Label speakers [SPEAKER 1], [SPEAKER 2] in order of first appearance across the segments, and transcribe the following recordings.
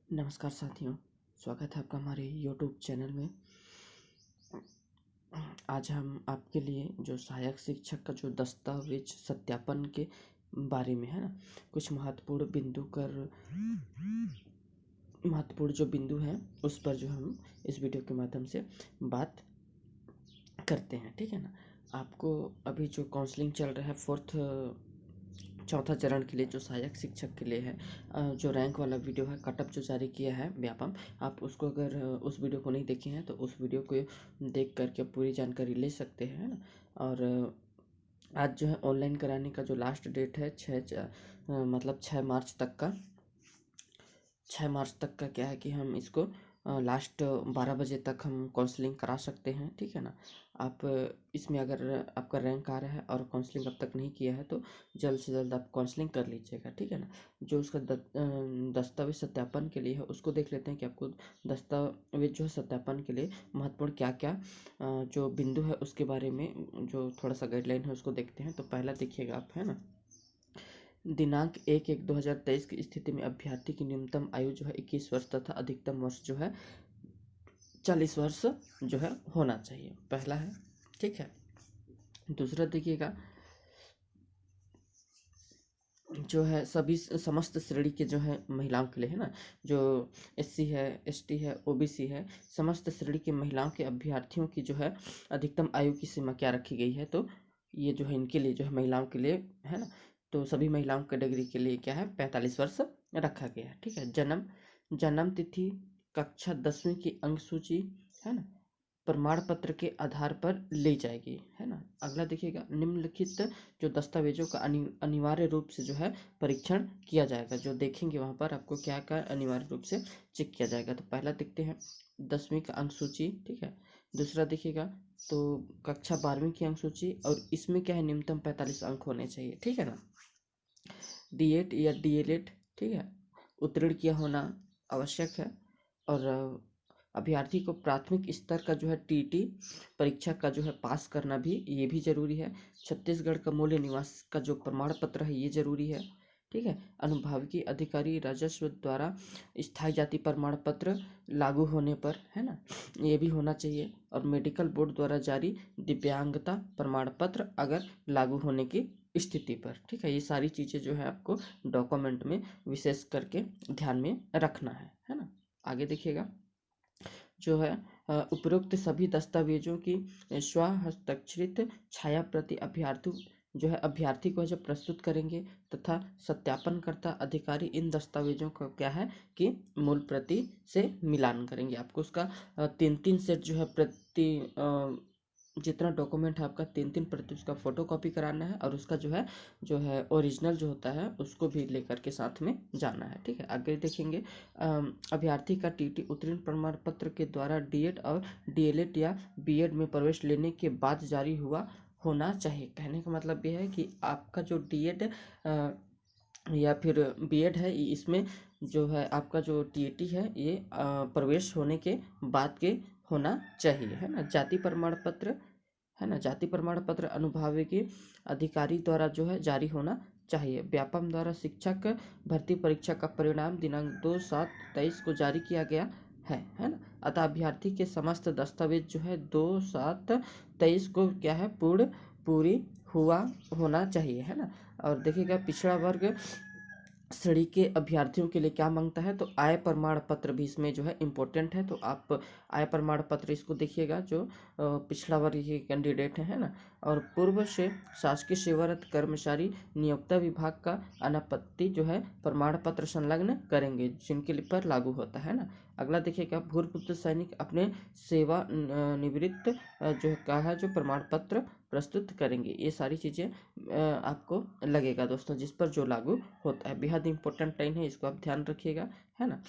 [SPEAKER 1] नमस्कार साथियों, स्वागत है आपका हमारे यूट्यूब चैनल में। आज हम आपके लिए जो सहायक शिक्षक का जो दस्तावेज सत्यापन के बारे में है ना, कुछ महत्वपूर्ण जो बिंदु हैं उस पर जो हम इस वीडियो के माध्यम से बात करते हैं। ठीक है ना। आपको अभी जो काउंसलिंग चल रहा है चौथा चरण के लिए जो सहायक शिक्षक के लिए है, जो रैंक वाला वीडियो है, कटअप जो जारी किया है व्यापम, आप उसको अगर उस वीडियो को नहीं देखे हैं तो उस वीडियो को देख करके पूरी जानकारी ले सकते हैं, है ना। और आज जो है ऑनलाइन कराने का जो लास्ट डेट है 6 मार्च तक का। 6 मार्च तक का क्या है कि हम इसको लास्ट 12 बजे तक हम काउंसलिंग करा सकते हैं। ठीक है ना। आप इसमें अगर आपका रैंक आ रहा है और काउंसलिंग अब तक नहीं किया है तो जल्द से जल्द आप काउंसलिंग कर लीजिएगा। ठीक है ना। जो उसका दस्तावेज सत्यापन के लिए है उसको देख लेते हैं कि आपको दस्तावेज जो है सत्यापन के लिए महत्वपूर्ण क्या क्या जो बिंदु है उसके बारे में जो थोड़ा सा गाइडलाइन है उसको देखते हैं। तो पहला देखिएगा आप, है ना, दिनांक 1/1/2023 की स्थिति में अभ्यर्थी की न्यूनतम आयु जो है 21 वर्ष तथा अधिकतम वर्ष जो है 40 वर्ष जो है होना चाहिए। पहला है। ठीक है। दूसरा देखिएगा, जो है सभी समस्त श्रेणी के जो है महिलाओं के लिए, है ना, जो SC है, ST है, OBC है, समस्त श्रेणी की महिलाओं के अभ्यर्थियों की जो है अधिकतम आयु की सीमा क्या रखी गई है। तो ये जो है इनके लिए जो है महिलाओं के लिए, है ना, तो सभी महिलाओं कैटेगरी के लिए क्या है 45 वर्ष रखा गया है। ठीक है। जन्म तिथि, कक्षा 10वीं की अंक सूची, है ना, प्रमाण पत्र के आधार पर ली जाएगी, है ना। अगला देखिएगा, निम्नलिखित जो दस्तावेजों का अनिवार्य रूप से जो है परीक्षण किया जाएगा। जो देखेंगे वहां पर आपको क्या क्या अनिवार्य रूप से चेक किया जाएगा। तो पहला देखते हैं 10वीं का अंक सूची। ठीक है। दूसरा देखिएगा तो कक्षा 12वीं की अंक सूची, और इसमें क्या है न्यूनतम 45 अंक होने चाहिए। ठीक है ना। D.Ed या DLED, ठीक है, उत्तीर्ण किया होना आवश्यक है। और अभ्यर्थी को प्राथमिक स्तर का जो है TT परीक्षा का जो है पास करना भी ये भी जरूरी है। छत्तीसगढ़ का मूल निवास का जो प्रमाण पत्र है ये जरूरी है। ठीक है। अनुभागीय अधिकारी राजस्व द्वारा स्थायी जाति प्रमाण पत्र लागू होने पर, है ना, ये भी होना चाहिए। और मेडिकल बोर्ड द्वारा जारी दिव्यांगता प्रमाण पत्र अगर लागू होने की स्थिति पर। ठीक है। ये सारी चीज़ें जो है आपको डॉक्यूमेंट में विशेष करके ध्यान में रखना है ना। आगे देखिएगा, जो है उपरोक्त सभी दस्तावेजों की स्वहस्ताक्षरित छाया प्रति अभ्यर्थी को जब प्रस्तुत करेंगे तथा सत्यापनकर्ता अधिकारी इन दस्तावेजों का क्या है कि मूल प्रति से मिलान करेंगे। आपको उसका 3-3 सेट जो है जितना डॉक्यूमेंट है आपका 3-3 प्रति उसका फोटो कॉपी कराना है, और उसका जो है ओरिजिनल जो होता है उसको भी लेकर के साथ में जाना है। ठीक है। आगे देखेंगे, अभ्यर्थी का TT उत्तीर्ण प्रमाण पत्र के द्वारा D.Ed और DLED या B.Ed में प्रवेश लेने के बाद जारी हुआ होना चाहिए। कहने का मतलब यह है कि आपका जो D.Ed या फिर B.Ed है, इसमें जो है आपका जो TAT है ये प्रवेश होने के बाद के होना चाहिए, है ना। जाति प्रमाण पत्र, है ना, जाति प्रमाण पत्र अनुभागीय अधिकारी द्वारा जो है जारी होना चाहिए। व्यापम द्वारा शिक्षक भर्ती परीक्षा का परिणाम दिनांक 2/7/23 को जारी किया गया है ना। अतः अभ्यर्थी के समस्त दस्तावेज जो है 2/7/23 को क्या है पूरी हुआ होना चाहिए, है ना। और देखिएगा पिछड़ा वर्ग श्रेणी के अभ्यर्थियों के लिए क्या मांगता है, तो आय प्रमाण पत्र भी इसमें जो है इम्पोर्टेंट है। तो आप आय प्रमाण पत्र इसको देखिएगा जो पिछड़ा वर्ग के कैंडिडेट है ना। और पूर्व से शासकीय सेवारत कर्मचारी नियोक्ता विभाग का अनापत्ति जो है प्रमाण पत्र संलग्न करेंगे जिनके लिए पर लागू होता है ना। अगला देखिएगा, भूतपूर्व सैनिक अपने सेवा निवृत्त जो कहा है जो प्रमाण पत्र प्रस्तुत करेंगे। ये सारी चीज़ें आपको लगेगा दोस्तों जिस पर जो लागू होता है। बेहद इंपॉर्टेंट लाइन है, इसको आप ध्यान रखिएगा, है ना।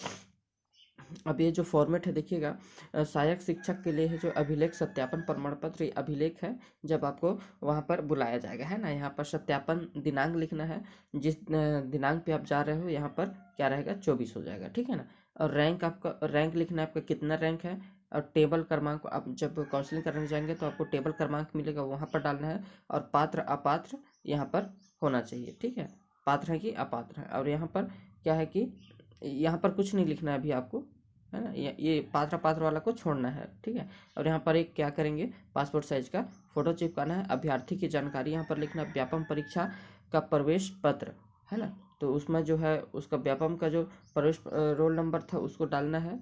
[SPEAKER 1] अब ये जो फॉर्मेट है देखिएगा, सहायक शिक्षक के लिए है जो अभिलेख सत्यापन प्रमाण पत्र, ये अभिलेख है जब आपको वहाँ पर बुलाया जाएगा, है ना। यहाँ पर सत्यापन दिनांक लिखना है, जिस दिनांक पे आप जा रहे हो यहाँ पर क्या रहेगा 24 हो जाएगा। ठीक है ना। और रैंक लिखना है आपका कितना रैंक है, और टेबल क्रमांक आप जब काउंसलिंग करने जाएंगे तो आपको टेबल क्रमांक मिलेगा वहाँ पर डालना है। और पात्र अपात्र यहाँ पर होना चाहिए। ठीक है। पात्र है कि अपात्र है। और यहाँ पर क्या है कि यहाँ पर कुछ नहीं लिखना है अभी आपको, है ना, ये पात्र पात्र वाला को छोड़ना है, ठीक है। और यहाँ पर एक क्या करेंगे, पासपोर्ट साइज का फोटो चिपकाना है। अभ्यर्थी की जानकारी यहाँ पर लिखना है, व्यापम परीक्षा का प्रवेश पत्र, है ना, तो उसमें जो है उसका व्यापम का जो प्रवेश रोल नंबर था उसको डालना है।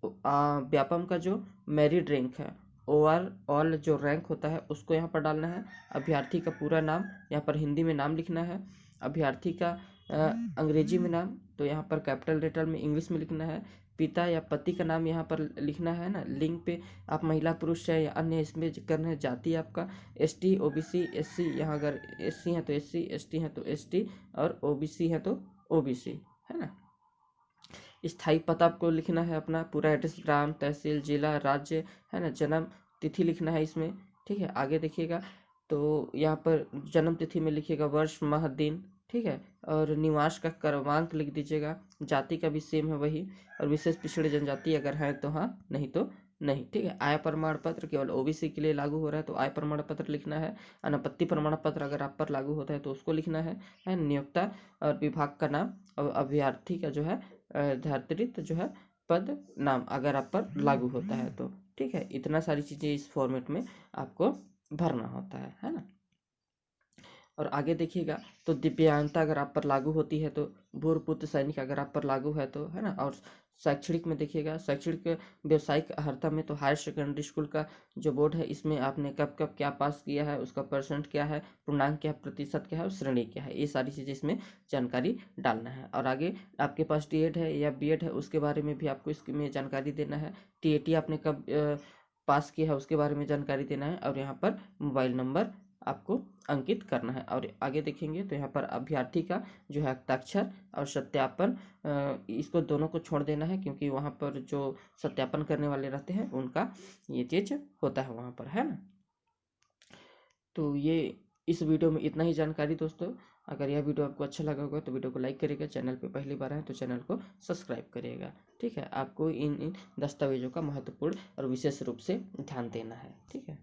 [SPEAKER 1] व्यापम का जो मेरिट रैंक है, ओवरऑल जो रैंक होता है उसको यहाँ पर डालना है। अभ्यर्थी का पूरा नाम यहाँ पर हिंदी में नाम लिखना है। अभ्यर्थी का अंग्रेजी में नाम तो यहाँ पर कैपिटल लेटर में इंग्लिश में लिखना है। पिता या पति का नाम यहाँ पर लिखना है ना। लिंग पे आप महिला पुरुष है या अन्य इसमें करना है। जाति आपका एसटी ओबीसी एससी, यहाँ अगर एससी है तो एससी, एसटी है तो एसटी और ओबीसी है तो ओबीसी, है ना। स्थायी पता आपको लिखना है अपना पूरा एड्रेस, ग्राम तहसील जिला राज्य, है ना। जन्म तिथि लिखना है इसमें, ठीक है। आगे देखिएगा तो यहाँ पर जन्म तिथि में लिखिएगा वर्ष माह दिन, ठीक है। और निवास का क्रमांक लिख दीजिएगा। जाति का भी सेम है वही, और विशेष पिछड़े जनजाति अगर है तो हाँ, नहीं तो नहीं, ठीक है। आय प्रमाण पत्र केवल ओबीसी के लिए लागू हो रहा है तो आय प्रमाण पत्र लिखना है। अनापत्ति प्रमाण पत्र अगर आप पर लागू होता है तो उसको लिखना है। नियोक्ता और विभाग का नाम और अभ्यर्थी का जो है धारित जो है पद नाम अगर आप पर लागू होता है तो, ठीक है। इतना सारी चीज़ें इस फॉर्मेट में आपको भरना होता है ना। और आगे देखिएगा तो दिव्यांगता अगर आप पर लागू होती है तो, भूर्व पुत्र सैनिक अगर आप पर लागू है तो, है ना। और शैक्षणिक में देखिएगा, शैक्षणिक व्यवसायिक अर्हता में तो हायर सेकेंडरी स्कूल का जो बोर्ड है इसमें आपने कब कब क्या पास किया है, उसका परसेंट क्या है, पूर्णांक क्या, प्रतिशत क्या है और श्रेणी क्या है, ये सारी चीज़ें इसमें जानकारी डालना है। और आगे आपके पास डीएड है या बीएड है उसके बारे में भी आपको इसमें जानकारी देना है। टीएटी आपने कब पास किया है उसके बारे में जानकारी देना है। और यहाँ पर मोबाइल नंबर आपको अंकित करना है। और आगे देखेंगे तो यहाँ पर अभ्यर्थी का जो है हस्ताक्षर और सत्यापन, इसको दोनों को छोड़ देना है क्योंकि वहाँ पर जो सत्यापन करने वाले रहते हैं उनका ये चीज होता है वहाँ पर, है ना। तो ये इस वीडियो में इतना ही जानकारी दोस्तों। अगर यह वीडियो आपको अच्छा लगा होगा तो वीडियो को लाइक करिएगा, चैनल पे पहली बार आए तो चैनल को सब्सक्राइब करिएगा, ठीक है। आपको इन दस्तावेजों का महत्वपूर्ण और विशेष रूप से ध्यान देना है, ठीक है।